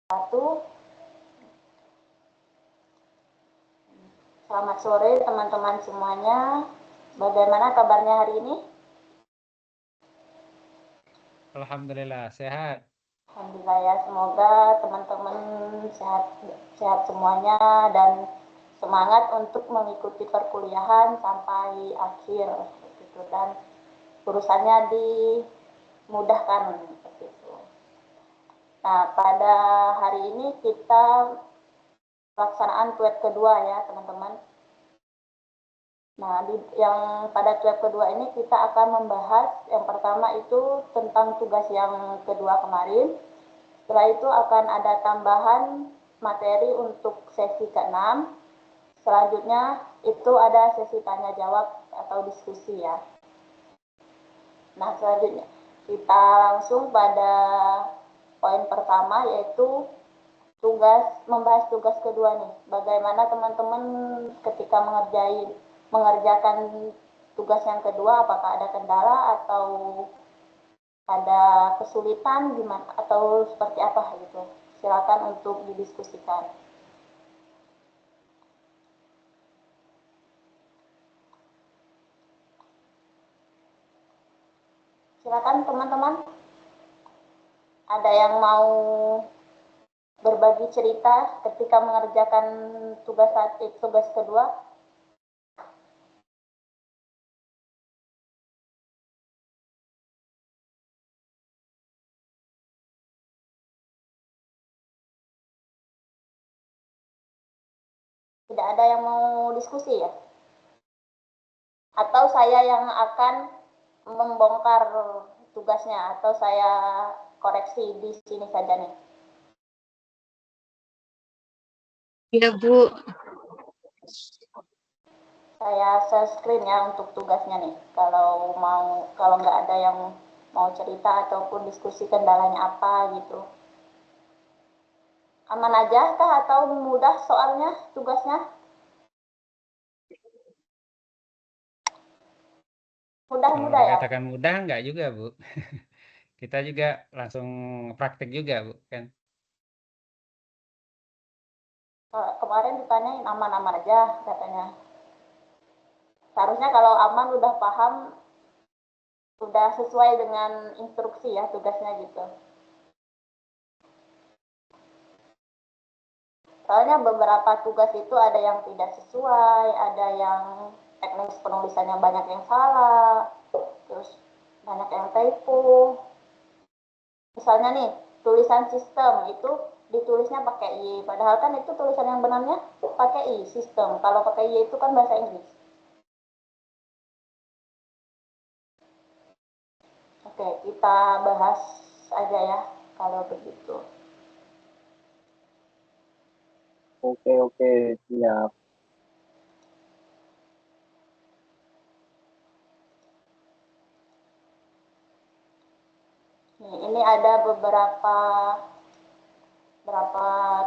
Selamat sore teman-teman semuanya. Bagaimana kabarnya hari ini? Alhamdulillah sehat. Alhamdulillah ya, semoga teman-teman sehat semuanya dan semangat untuk mengikuti perkuliahan sampai akhir gitu, dan urusannya dimudahkan seperti itu. Nah, pada hari ini kita pelaksanaan TUET kedua ya teman-teman. Nah, yang pada TUET kedua ini kita akan membahas yang pertama itu tentang tugas yang kedua kemarin. Setelah itu akan ada tambahan materi untuk sesi ke-6. Selanjutnya itu ada sesi tanya jawab atau diskusi ya. Nah, selanjutnya kita langsung pada poin pertama, yaitu membahas tugas kedua nih. Bagaimana teman-teman ketika mengerjakan tugas yang kedua, apakah ada kendala atau ada kesulitan gimana atau seperti apa gitu. Silakan untuk didiskusikan. Silakan teman-teman. Ada yang mau berbagi cerita ketika mengerjakan tugas kedua? Tidak ada yang mau diskusi ya? Atau saya yang akan membongkar tugasnya, atau saya koreksi di sini saja nih? Iya, Bu. Saya share screen ya untuk tugasnya nih. Kalau nggak ada yang mau cerita ataupun diskusi kendalanya apa gitu. Aman aja kah atau mudah soalnya tugasnya? Mudah-mudah ya? Dikatakan mudah enggak juga, Bu. Kita juga langsung praktek juga, Bu, kan. Kemarin ditanyain aman-aman aja katanya. Seharusnya kalau aman udah paham, udah sesuai dengan instruksi ya tugasnya gitu. Soalnya beberapa tugas itu ada yang tidak sesuai, ada yang teknis penulisannya banyak yang salah, terus banyak yang typo. Misalnya nih, tulisan sistem itu ditulisnya pakai Y, padahal kan itu tulisan yang benarnya pakai I, sistem. Kalau pakai Y itu kan bahasa Inggris. Oke, kita bahas aja ya kalau begitu. Oke, siap. Nih, ini ada beberapa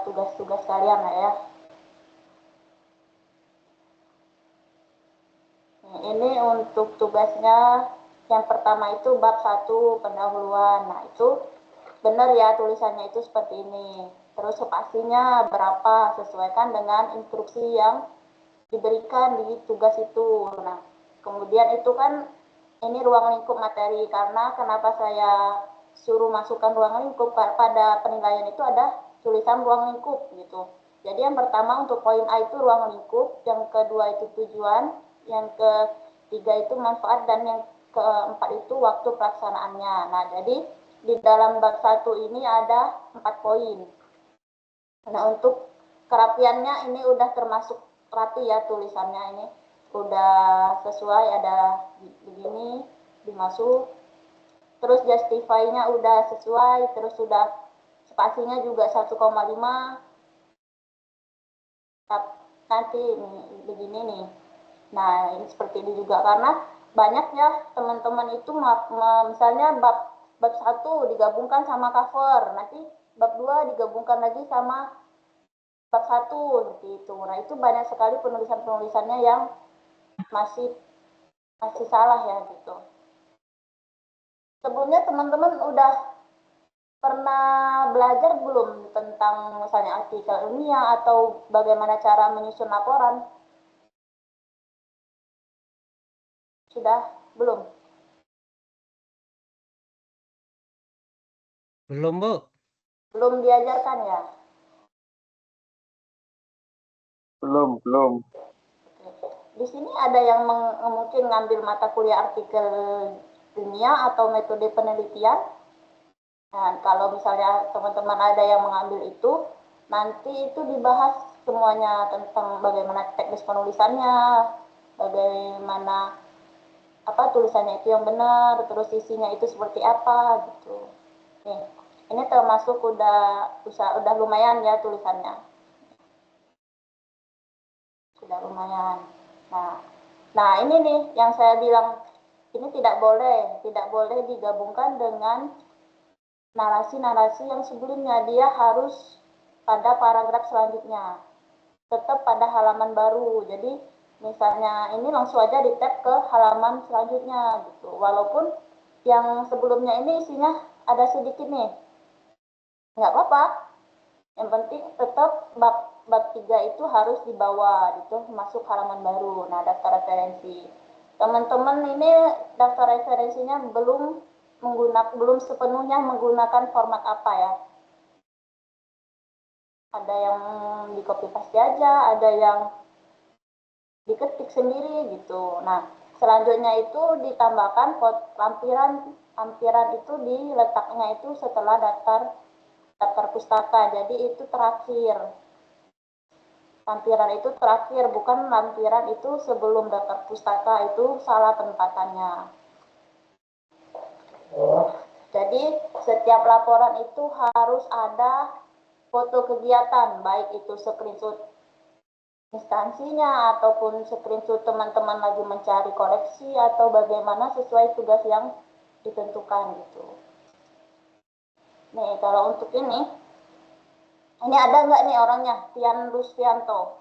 tugas-tugas kalian ya. Nih, ini untuk tugasnya yang pertama itu bab 1 pendahuluan. Nah, itu benar ya tulisannya itu seperti ini. Terus spasinya berapa, sesuaikan dengan instruksi yang diberikan di tugas itu. Nah, kemudian itu kan ini ruang lingkup materi, karena kenapa saya suruh masukkan ruang lingkup, pada penilaian itu ada tulisan ruang lingkup gitu. Jadi yang pertama untuk poin A itu ruang lingkup, yang kedua itu tujuan, yang ketiga itu manfaat, dan yang keempat itu waktu pelaksanaannya. Nah, jadi di dalam bab 1 ini ada 4 poin. Nah, untuk kerapiannya ini udah termasuk rapi ya tulisannya, ini udah sesuai, ada begini dimasuk, terus justify-nya udah sesuai, terus sudah spasinya juga 1,5. Nanti begini nih. Nah, ini seperti ini juga, karena banyak ya teman-teman itu misalnya bab 1 digabungkan sama cover, nanti bab 2 digabungkan lagi sama bab 1 seperti itu. Nah, itu banyak sekali penulisannya yang masih salah ya gitu. Sebelumnya teman-teman udah pernah belajar belum tentang misalnya artikel ilmiah atau bagaimana cara menyusun laporan? Sudah? Belum? Belum, Bu. Belum diajarkan ya? Belum. Di sini ada yang mungkin ngambil mata kuliah artikel ilmiah atau metode penelitian. Nah, kalau misalnya teman-teman ada yang mengambil itu, nanti itu dibahas semuanya tentang bagaimana teknis penulisannya, bagaimana apa tulisannya itu yang benar, terus isinya itu seperti apa gitu. Nih, ini termasuk udah lumayan ya tulisannya. Sudah lumayan. Nah ini nih yang saya bilang, ini tidak boleh digabungkan dengan narasi-narasi yang sebelumnya. Dia harus pada paragraf selanjutnya, tetap pada halaman baru. Jadi misalnya ini langsung aja di tab ke halaman selanjutnya gitu. Walaupun yang sebelumnya ini isinya ada sedikit nih, nggak apa-apa. Yang penting tetap bab 3 itu harus dibawa gitu, masuk halaman baru. Nah, daftar referensi. Teman-teman ini daftar referensinya belum sepenuhnya menggunakan format apa ya. Ada yang di copy paste aja, ada yang diketik sendiri gitu. Nah, selanjutnya itu ditambahkan lampiran itu diletaknya itu setelah daftar pustaka. Jadi itu terakhir. Lampiran itu terakhir, bukan lampiran itu sebelum daftar pustaka, itu salah penempatannya. Jadi setiap laporan itu harus ada foto kegiatan, baik itu screenshot instansinya ataupun screenshot teman-teman lagi mencari koleksi atau bagaimana sesuai tugas yang ditentukan gitu. Nih kalau untuk ini ada nggak nih orangnya? Tian Rusfianto.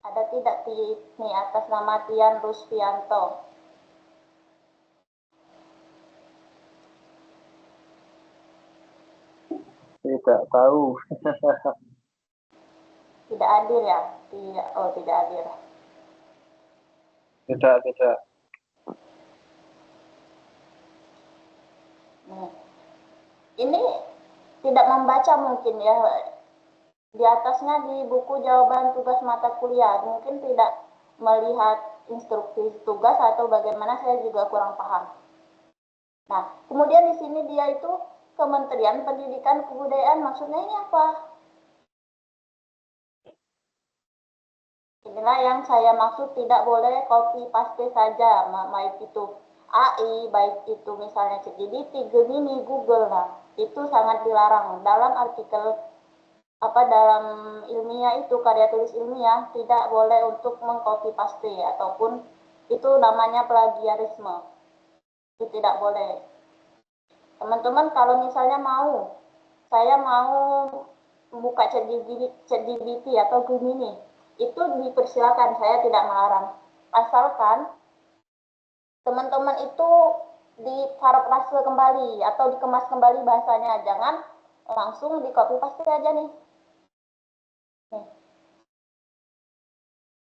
Ada tidak nih atas nama Tian Rusfianto? Tidak tahu. Tidak hadir ya? Tidak hadir. Tidak. Nih. Ini tidak membaca mungkin ya. Di atasnya di buku jawaban tugas mata kuliah, mungkin tidak melihat instruksi tugas atau bagaimana, saya juga kurang paham. Nah, kemudian di sini dia itu Kementerian Pendidikan Kebudayaan, maksudnya ini apa? Inilah yang saya maksud, tidak boleh copy paste saja, baik itu AI, baik itu misalnya ChatGPT, Gemini, Google, nah itu sangat dilarang dalam artikel dalam ilmiah itu, karya tulis ilmiah, tidak boleh untuk mengcopy paste ataupun itu namanya plagiarisme. Itu tidak boleh. Teman-teman kalau misalnya saya mau buka ChatGPT atau Gemini, itu dipersilakan, saya tidak melarang. Asalkan teman-teman itu diparafrase kembali atau dikemas kembali bahasanya, jangan langsung di copy paste aja nih.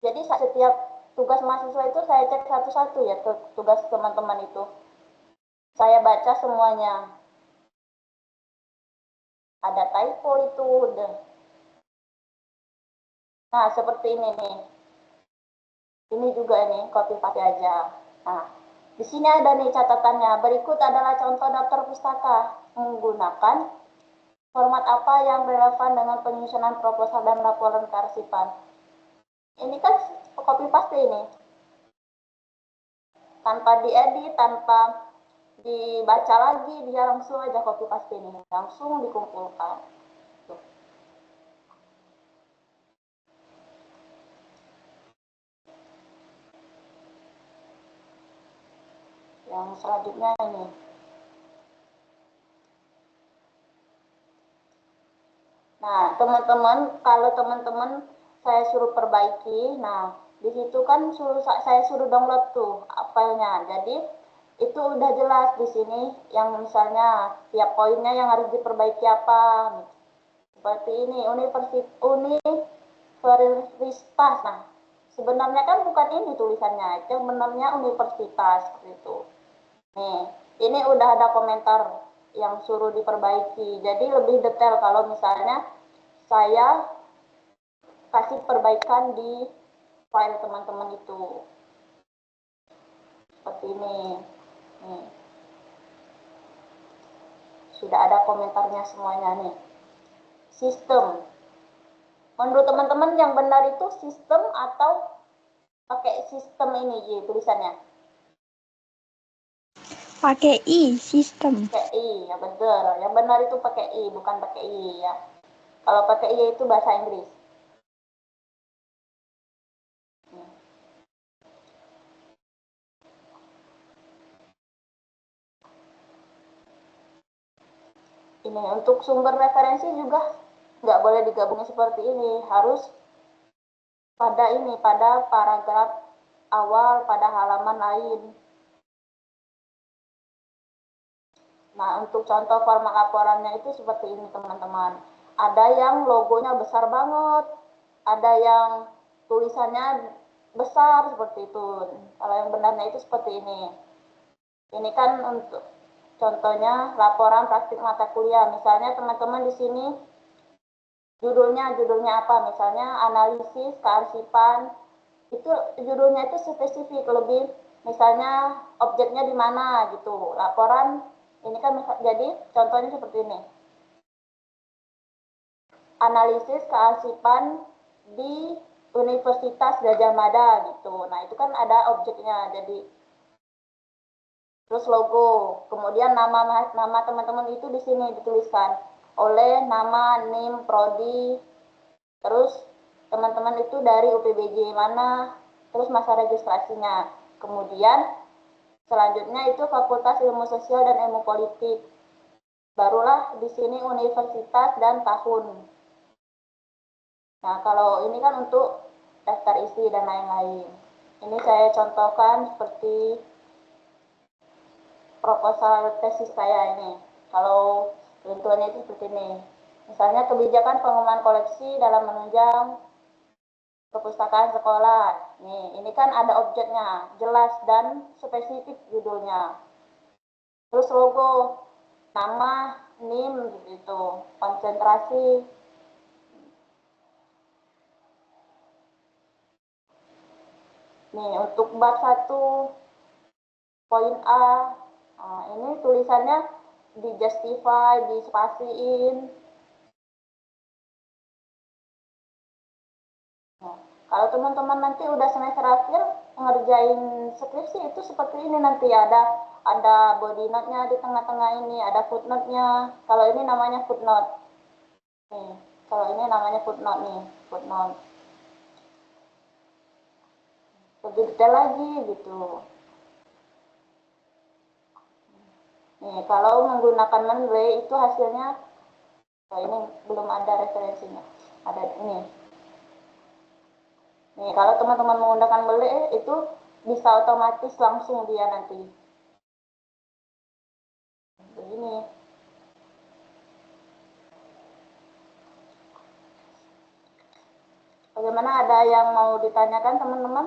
Jadi setiap tugas mahasiswa itu saya cek satu-satu ya, tugas teman-teman itu. Saya baca semuanya. Ada typo itu udah. Nah, seperti ini nih. Ini juga nih, copy paste aja. Nah, di sini ada nih catatannya. Berikut adalah contoh daftar pustaka menggunakan format apa yang relevan dengan penyusunan proposal dan laporan kearsipan. Ini kan copy paste ini. Tanpa diedit, tanpa dibaca lagi, dia langsung aja copy paste ini, langsung dikumpulkan. Tuh. Yang selanjutnya ini. Nah, teman-teman, kalau teman-teman saya suruh perbaiki, nah di situ kan saya suruh download tuh filenya. Jadi itu udah jelas di sini yang misalnya tiap poinnya yang harus diperbaiki apa. Seperti ini, universitas. Nah, sebenarnya kan bukan ini tulisannya, itu sebenarnya universitas gitu. Nih, ini udah ada komentar yang suruh diperbaiki. Jadi lebih detail kalau misalnya saya kasih perbaikan di file teman-teman itu. Seperti ini. Nih. Sudah ada komentarnya semuanya nih. Sistem. Menurut teman-teman yang benar itu sistem atau pakai sistem ini tulisannya? Pakai I, sistem. Pakai I, ya benar. Yang benar itu pakai I, bukan pakai I ya. Kalau pakai I itu bahasa Inggris. Ini untuk sumber referensi juga nggak boleh digabungin seperti ini, harus pada paragraf awal pada halaman lain. Nah, untuk contoh format laporannya itu seperti ini teman-teman. Ada yang logonya besar banget, ada yang tulisannya besar seperti itu. Kalau yang benarnya itu seperti ini. Ini kan untuk contohnya laporan praktik mata kuliah. Misalnya teman-teman di sini judulnya apa? Misalnya analisis kearsipan. Itu judulnya itu spesifik, lebih misalnya objeknya di mana gitu. Laporan ini kan jadi contohnya seperti ini. Analisis kearsipan di Universitas Gadjah Mada gitu. Nah, itu kan ada objeknya. Jadi terus logo, kemudian nama teman-teman itu di sini dituliskan oleh nama, NIM, prodi, terus teman-teman itu dari UPBJ mana, terus masa registrasinya. Kemudian selanjutnya itu Fakultas Ilmu Sosial dan Ilmu Politik. Barulah di sini universitas dan tahun. Nah, kalau ini kan untuk daftar isi dan lain-lain. Ini saya contohkan seperti proposal tesis saya ini. Kalau bentukannya itu seperti ini. Misalnya kebijakan pengembangan koleksi dalam menunjang perpustakaan sekolah. Nih, ini kan ada objeknya, jelas dan spesifik judulnya. Terus logo, nama, NIM gitu, konsentrasi. Nih, untuk bab 1 poin A, nah, ini tulisannya di justify, dispasiin. Nah, kalau teman-teman nanti udah semester akhir ngerjain skripsi itu seperti ini, nanti ada body note-nya di tengah-tengah ini, ada footnote-nya. Kalau ini namanya footnote. Nih, kalau ini namanya footnote nih, footnote. Lebih detail lagi gitu. Nih, kalau menggunakan Mendeley itu hasilnya, ini belum ada referensinya. Ada ini. Nih, kalau teman-teman menggunakan Mendeley itu bisa otomatis langsung dia nanti. Begini. Bagaimana, ada yang mau ditanyakan teman-teman?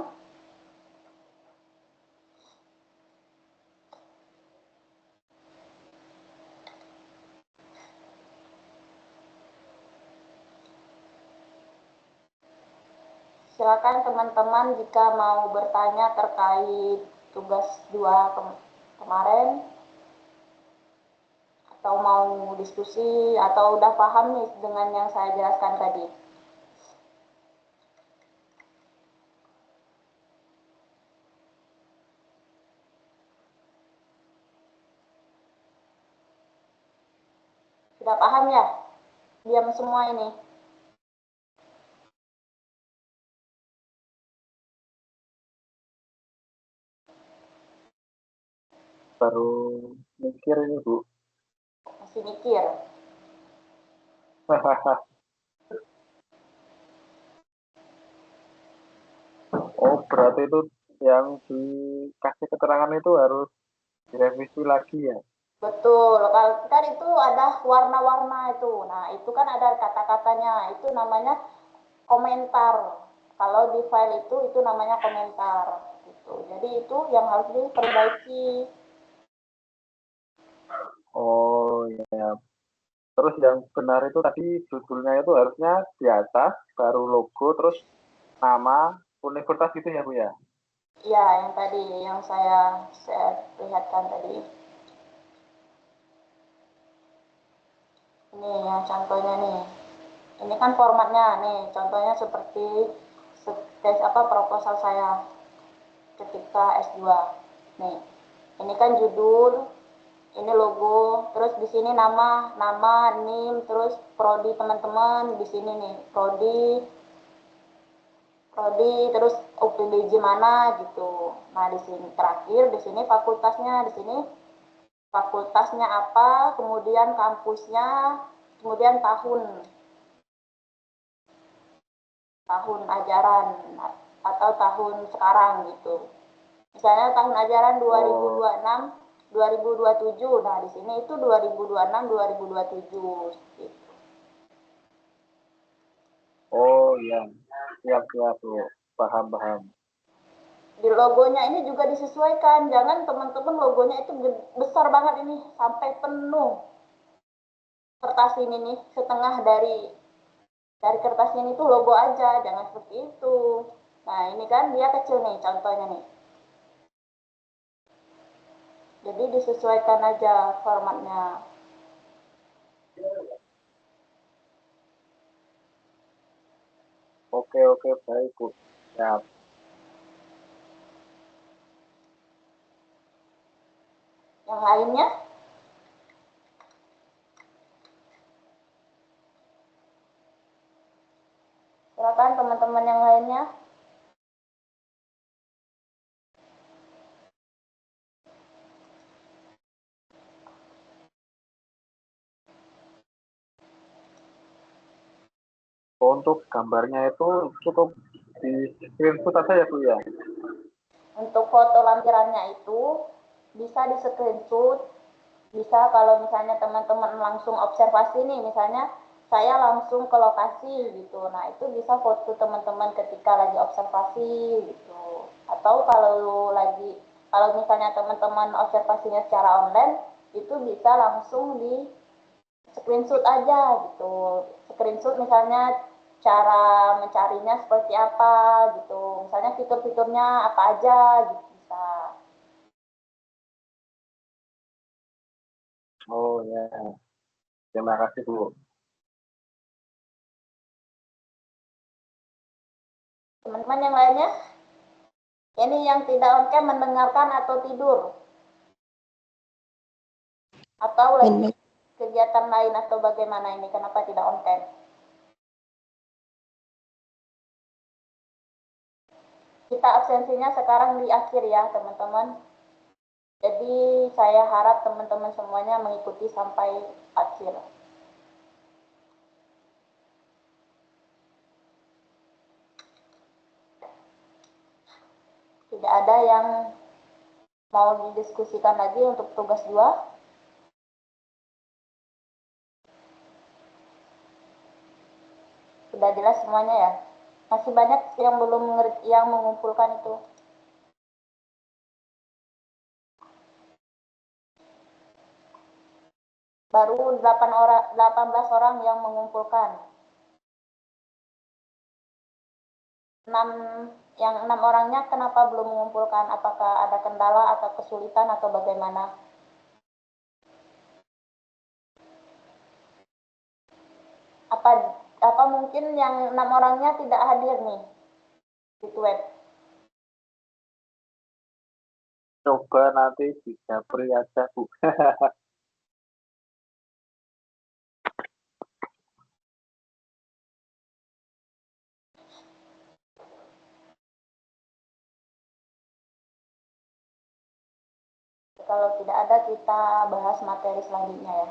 Silakan teman-teman jika mau bertanya terkait tugas 2 kemarin, atau mau diskusi, atau udah paham nih dengan yang saya jelaskan tadi. Sudah paham ya? Diam semua ini. Baru mikir ini, Bu. Masih mikir. Oh, berarti itu yang dikasih keterangan itu harus direvisi lagi ya. Betul, kan itu ada warna-warna itu. Nah, itu kan ada kata-katanya. Itu namanya komentar. Kalau di file itu namanya komentar. Gitu. Jadi itu yang harus diperbaiki. Oh ya. Terus yang benar itu tadi judulnya itu harusnya di atas, baru logo, terus nama universitas gitu ya Bu ya? Iya, yang tadi yang saya lihatkan tadi. Ini yang contohnya nih. Ini kan formatnya nih, contohnya seperti proposal saya ketika S2. Nih, ini kan judul, ini logo, terus di sini nama, NIM, terus prodi teman-teman di sini nih, prodi, terus UPBJ mana gitu. Nah, di sini terakhir, di sini fakultasnya apa, kemudian kampusnya, kemudian tahun ajaran atau tahun sekarang gitu. Misalnya tahun ajaran 2026 2027. Nah, di sini itu 2026 2027 gitu. Oh ya, siap siap Bu. Paham paham. Di logonya ini juga disesuaikan. Jangan teman-teman logonya itu besar banget ini sampai penuh kertas ini nih, setengah dari kertas ini tuh logo aja, jangan seperti itu. Nah, ini kan dia kecil nih contohnya nih. Jadi disesuaikan aja formatnya. Oke baik Bu. Siap. Yang lainnya, silakan teman-teman yang lainnya. Untuk gambarnya itu cukup di screenshot aja ya Bu ya? Untuk foto lampirannya itu bisa di screenshot, bisa kalau misalnya teman-teman langsung observasi nih, misalnya saya langsung ke lokasi gitu. Nah, itu bisa foto teman-teman ketika lagi observasi gitu. Atau kalau misalnya teman-teman observasinya secara online, itu bisa langsung di screenshot aja gitu. Screenshot misalnya cara mencarinya seperti apa gitu. Misalnya fitur-fiturnya apa aja gitu bisa. Oh ya, terima kasih Bu. Teman-teman yang lainnya, ini yang tidak on cam mendengarkan atau tidur atau lagi kegiatan lain atau bagaimana ini, kenapa tidak on cam? Kita absensinya sekarang di akhir ya teman-teman. Jadi saya harap teman-teman semuanya mengikuti sampai akhir. Tidak ada yang mau didiskusikan lagi untuk tugas 2? Sudah jelas semuanya ya? Masih banyak yang belum yang mengumpulkan itu. Baru 18 orang yang mengumpulkan. 6 orangnya kenapa belum mengumpulkan? Apakah ada kendala atau kesulitan atau bagaimana? Apa mungkin yang 6 orangnya tidak hadir nih di web? Coba nanti bisa beri aja Bu. Kalau tidak ada, kita bahas materi selanjutnya ya.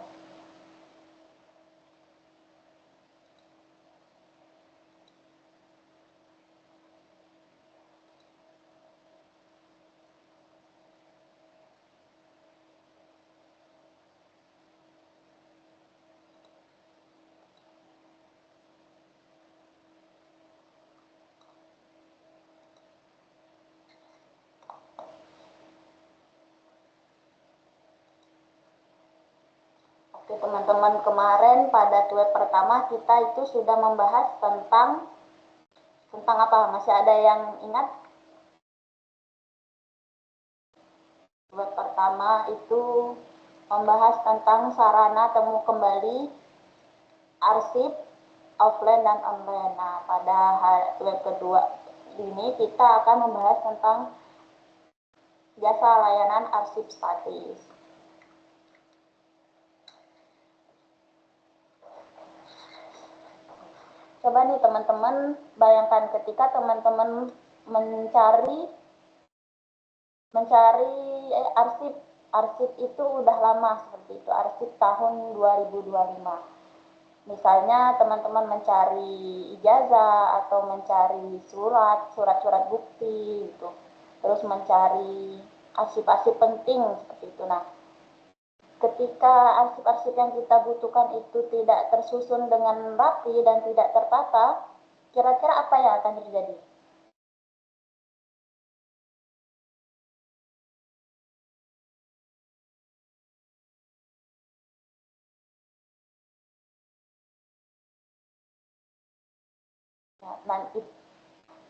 Teman-teman, kemarin pada web pertama kita itu sudah membahas tentang apa? Masih ada yang ingat? Web pertama itu membahas tentang sarana temu kembali arsip offline dan online. Nah, pada web kedua ini kita akan membahas tentang jasa layanan arsip statis. Coba nih teman-teman bayangkan ketika teman-teman mencari arsip itu udah lama seperti itu, arsip tahun 2025. Misalnya teman-teman mencari ijazah atau mencari surat-surat bukti gitu. Terus mencari arsip-arsip penting seperti itu. Nah, ketika arsip-arsip yang kita butuhkan itu tidak tersusun dengan rapi dan tidak tertata, kira-kira apa yang akan terjadi? Nah,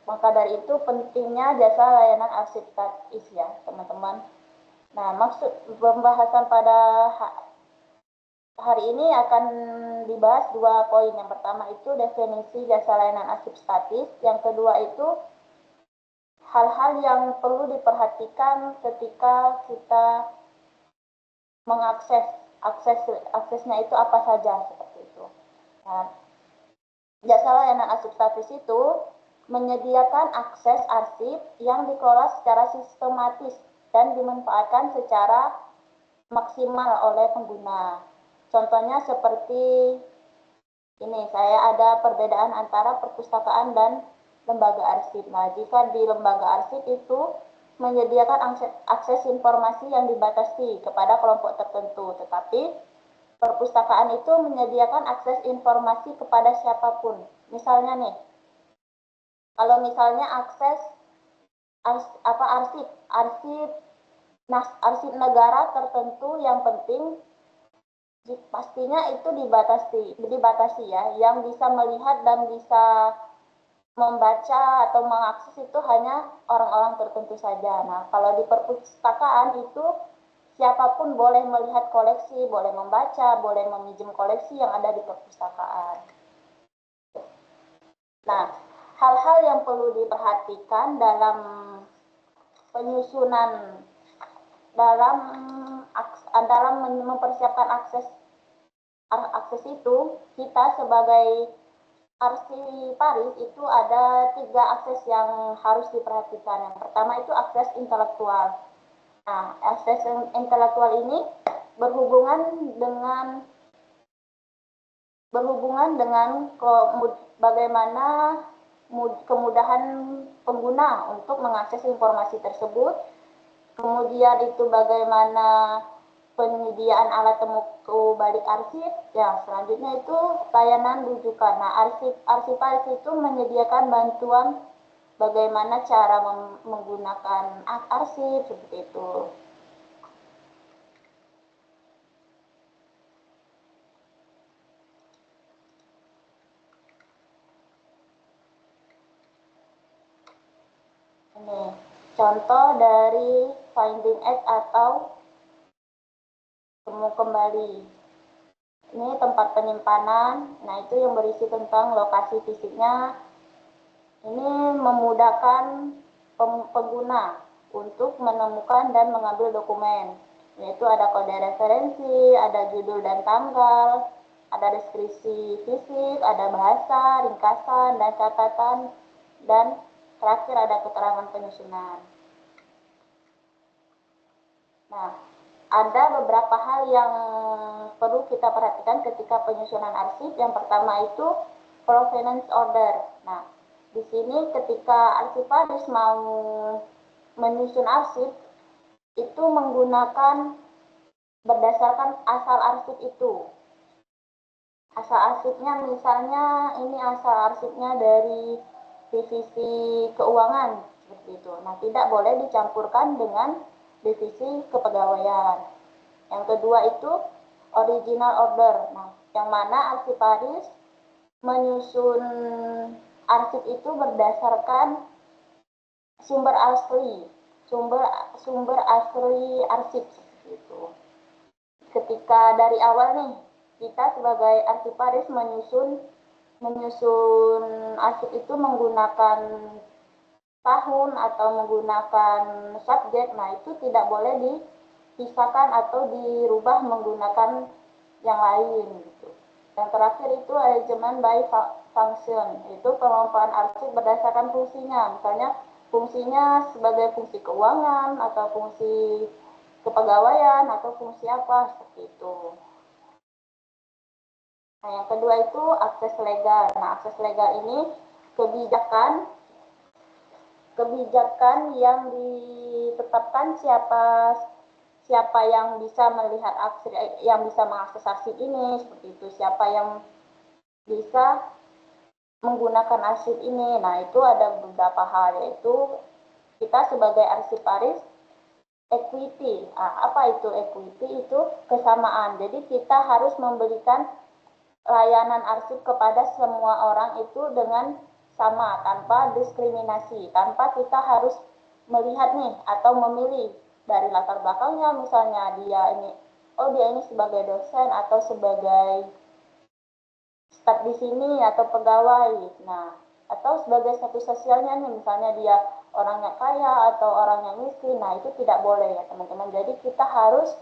maka dari itu pentingnya jasa layanan arsip statis ya teman-teman. Nah, maksud pembahasan pada hari ini akan dibahas 2 poin. Yang pertama itu definisi jasa layanan arsip statis. Yang kedua itu hal-hal yang perlu diperhatikan ketika kita aksesnya itu apa saja seperti itu. Nah, jasa layanan arsip statis itu menyediakan akses arsip yang dikelola secara sistematis dan dimanfaatkan secara maksimal oleh pengguna. Contohnya seperti ini, saya ada perbedaan antara perpustakaan dan lembaga arsip. Nah, jika di lembaga arsip itu menyediakan akses informasi yang dibatasi kepada kelompok tertentu, tetapi perpustakaan itu menyediakan akses informasi kepada siapapun. Misalnya nih, kalau misalnya akses arsip negara tertentu yang penting, pastinya itu dibatasi ya, yang bisa melihat dan bisa membaca atau mengakses itu hanya orang-orang tertentu saja. Nah, kalau di perpustakaan itu siapapun boleh melihat koleksi, boleh membaca, boleh meminjam koleksi yang ada di perpustakaan. Nah, hal-hal yang perlu diperhatikan dalam penyusunan dalam mempersiapkan akses itu, kita sebagai arsiparis itu ada 3 akses yang harus diperhatikan. Yang pertama itu akses intelektual. Nah, akses intelektual ini berhubungan dengan bagaimana kemudahan pengguna untuk mengakses informasi tersebut. Kemudian itu bagaimana penyediaan alat temu balik arsip. Ya, selanjutnya itu layanan rujukan. Nah, arsiparis itu menyediakan bantuan bagaimana cara menggunakan arsip seperti itu. Ini contoh dari finding X atau temu kembali. Ini tempat penyimpanan. Nah, itu yang berisi tentang lokasi fisiknya. Ini memudahkan pengguna untuk menemukan dan mengambil dokumen. Yaitu ada kode referensi, ada judul dan tanggal, ada deskripsi fisik, ada bahasa, ringkasan, dan catatan, dan terakhir ada keterangan penyusunan. Nah, ada beberapa hal yang perlu kita perhatikan ketika penyusunan arsip. Yang pertama itu provenance order. Nah, di sini ketika arsiparis mau menyusun arsip, itu menggunakan berdasarkan asal arsip itu. Asal arsipnya misalnya ini asal arsipnya dari divisi keuangan seperti itu. Nah, tidak boleh dicampurkan dengan divisi kepegawaian. Yang kedua itu original order. Nah, yang mana arsiparis menyusun arsip itu berdasarkan sumber asli arsip seperti itu. Ketika dari awal nih kita sebagai arsiparis menyusun arsip itu menggunakan tahun atau menggunakan subjek, nah itu tidak boleh dipisahkan atau dirubah menggunakan yang lain gitu. Yang terakhir itu arrangement by function, itu pengelompokan arsip berdasarkan fungsinya. Misalnya fungsinya sebagai fungsi keuangan atau fungsi kepegawaian atau fungsi apa seperti itu. Nah, yang kedua itu akses legal. Nah, akses legal ini kebijakan yang ditetapkan siapa yang bisa melihat arsip, yang bisa mengakses arsip ini, seperti itu. Siapa yang bisa menggunakan arsip ini. Nah, itu ada beberapa hal, yaitu kita sebagai arsiparis equity. Nah, apa itu equity? Itu kesamaan. Jadi kita harus memberikan layanan arsip kepada semua orang itu dengan sama, tanpa diskriminasi, tanpa kita harus melihat nih atau memilih dari latar belakangnya, misalnya dia ini sebagai dosen atau sebagai staf di sini atau pegawai, nah atau sebagai status sosialnya nih, misalnya dia orangnya kaya atau orangnya miskin, nah itu tidak boleh ya teman-teman. Jadi kita harus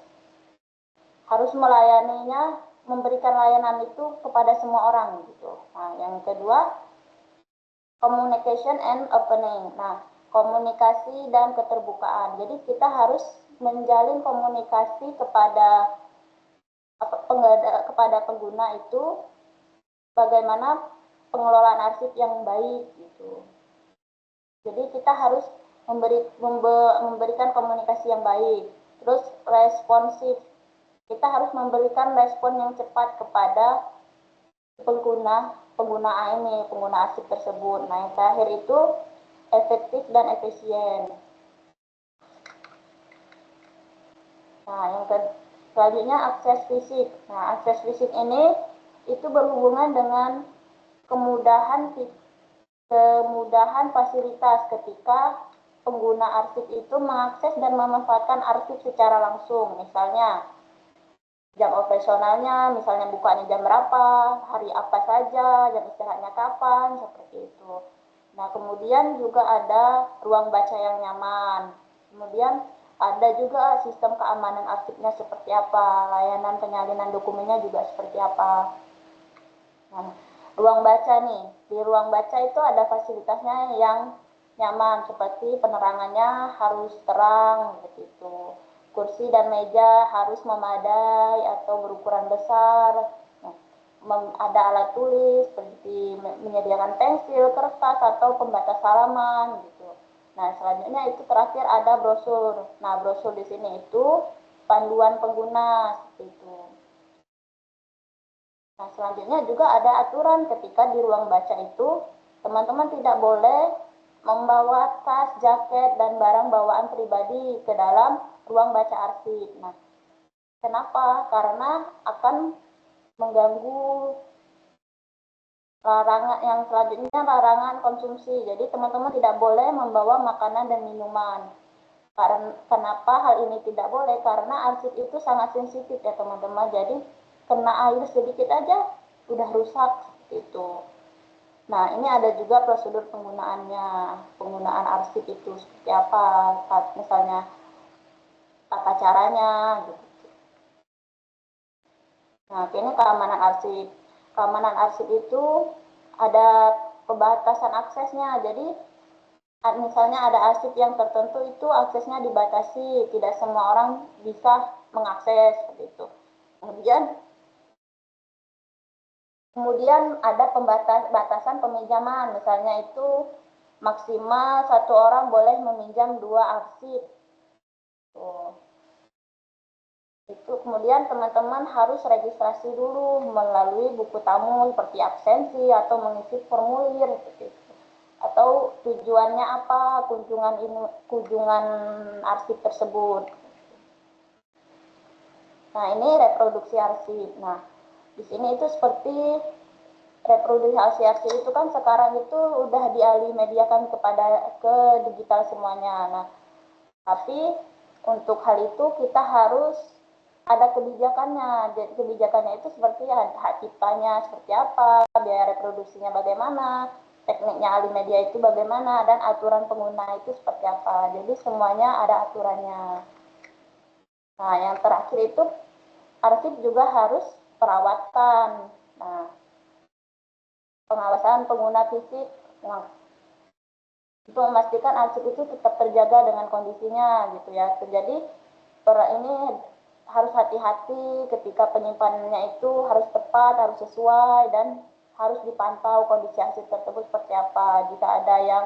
melayaninya, memberikan layanan itu kepada semua orang gitu. Nah, yang kedua, communication and opening. Nah, komunikasi dan keterbukaan. Jadi kita harus menjalin komunikasi kepada pengguna itu bagaimana pengelolaan arsip yang baik gitu. Jadi kita harus memberikan komunikasi yang baik. Terus responsif. Kita harus memberikan respon yang cepat kepada pengguna arsip tersebut. Nah, yang terakhir itu efektif dan efisien. Nah, yang selanjutnya akses fisik. Nah, akses fisik ini itu berhubungan dengan kemudahan fasilitas ketika pengguna arsip itu mengakses dan memanfaatkan arsip secara langsung. Misalnya jam operasionalnya, misalnya bukanya jam berapa, hari apa saja, jam istirahatnya kapan, seperti itu. Nah, kemudian juga ada ruang baca yang nyaman. Kemudian ada juga sistem keamanan arsipnya seperti apa, layanan penyalinan dokumennya juga seperti apa. Nah, ruang baca nih, di ruang baca itu ada fasilitasnya yang nyaman, seperti penerangannya harus terang, begitu. Kursi dan meja harus memadai atau berukuran besar. Ada alat tulis seperti menyediakan pensil, kertas, atau pembatas halaman gitu. Nah, selanjutnya itu terakhir ada brosur. Nah, brosur di sini itu panduan pengguna seperti itu. Nah, selanjutnya juga ada aturan ketika di ruang baca itu teman-teman tidak boleh membawa tas, jaket, dan barang bawaan pribadi ke dalam ruang baca arsip. Nah, kenapa? Karena akan mengganggu yang selanjutnya, larangan konsumsi. Jadi teman-teman tidak boleh membawa makanan dan minuman. Kenapa hal ini tidak boleh? Karena arsip itu sangat sensitif ya teman-teman. Jadi kena air sedikit aja udah rusak seperti itu. Nah, ini ada juga prosedur penggunaan arsip itu seperti apa, misalnya tata caranya gitu. Nah, ini keamanan arsip. Keamanan arsip itu ada pembatasan aksesnya. Jadi misalnya ada arsip yang tertentu itu aksesnya dibatasi, tidak semua orang bisa mengakses seperti itu. Kemudian ada batasan peminjaman, misalnya itu maksimal satu orang boleh meminjam 2 arsip. Itu kemudian teman-teman harus registrasi dulu melalui buku tamu seperti absensi atau mengisi formulir seperti itu. Atau tujuannya apa kunjungan arsip tersebut. Nah, ini reproduksi arsip. Nah, di sini itu seperti reproduksi arsip itu kan sekarang itu udah dialih mediakan ke digital semuanya. Nah, tapi untuk hal itu kita harus ada kebijakannya. Jadi kebijakannya itu seperti hak ciptanya seperti apa, biaya reproduksinya bagaimana, tekniknya alih media itu bagaimana, dan aturan pengguna itu seperti apa. Jadi semuanya ada aturannya. Nah, yang terakhir itu arsip juga harus perawatan. Nah, pengawasan pengguna fisik. Nah, untuk memastikan arsip itu tetap terjaga dengan kondisinya gitu ya. Jadi ini harus hati-hati ketika penyimpanannya itu harus tepat, harus sesuai, dan harus dipantau kondisi arsip tersebut seperti apa. Jika ada yang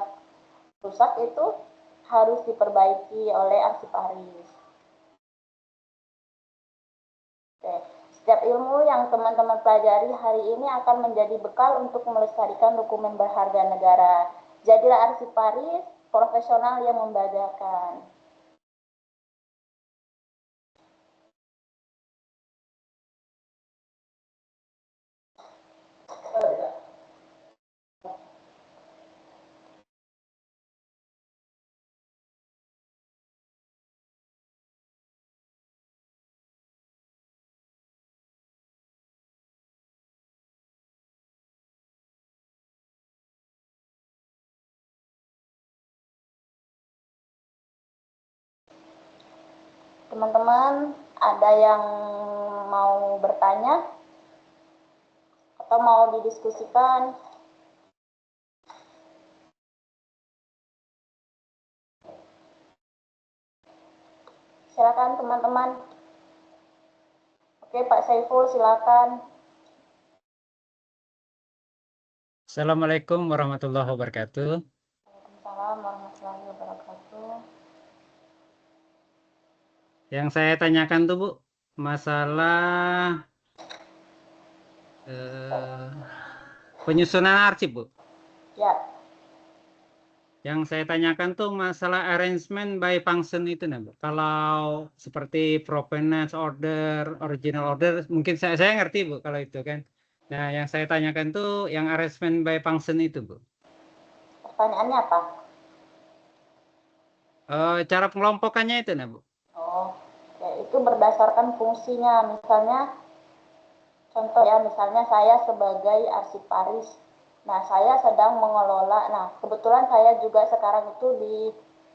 rusak itu harus diperbaiki oleh arsiparis. Oke. Setiap ilmu yang teman-teman pelajari hari ini akan menjadi bekal untuk melestarikan dokumen berharga negara. Jadilah arsiparis profesional yang membanggakan. Teman-teman, ada yang mau bertanya atau mau didiskusikan? Silakan teman-teman. Oke, Pak Saiful, silakan. Assalamualaikum warahmatullahi wabarakatuh. Waalaikumsalam warahmatullahi wabarakatuh. Yang saya tanyakan tuh Bu, masalah penyusunan arsip Bu. Ya, Yang saya tanyakan tuh masalah arrangement by function itu nah Bu. Kalau seperti provenance order, original order, mungkin saya ngerti Bu kalau itu kan. Nah, yang saya tanyakan tuh yang arrangement by function itu Bu. pertanyaannya apa? Cara pengelompokannya itu nah Bu. Oh, ya, itu berdasarkan fungsinya. Misalnya, contoh ya, misalnya saya sebagai arsiparis. Nah, saya sedang mengelola. Nah, kebetulan saya juga sekarang itu di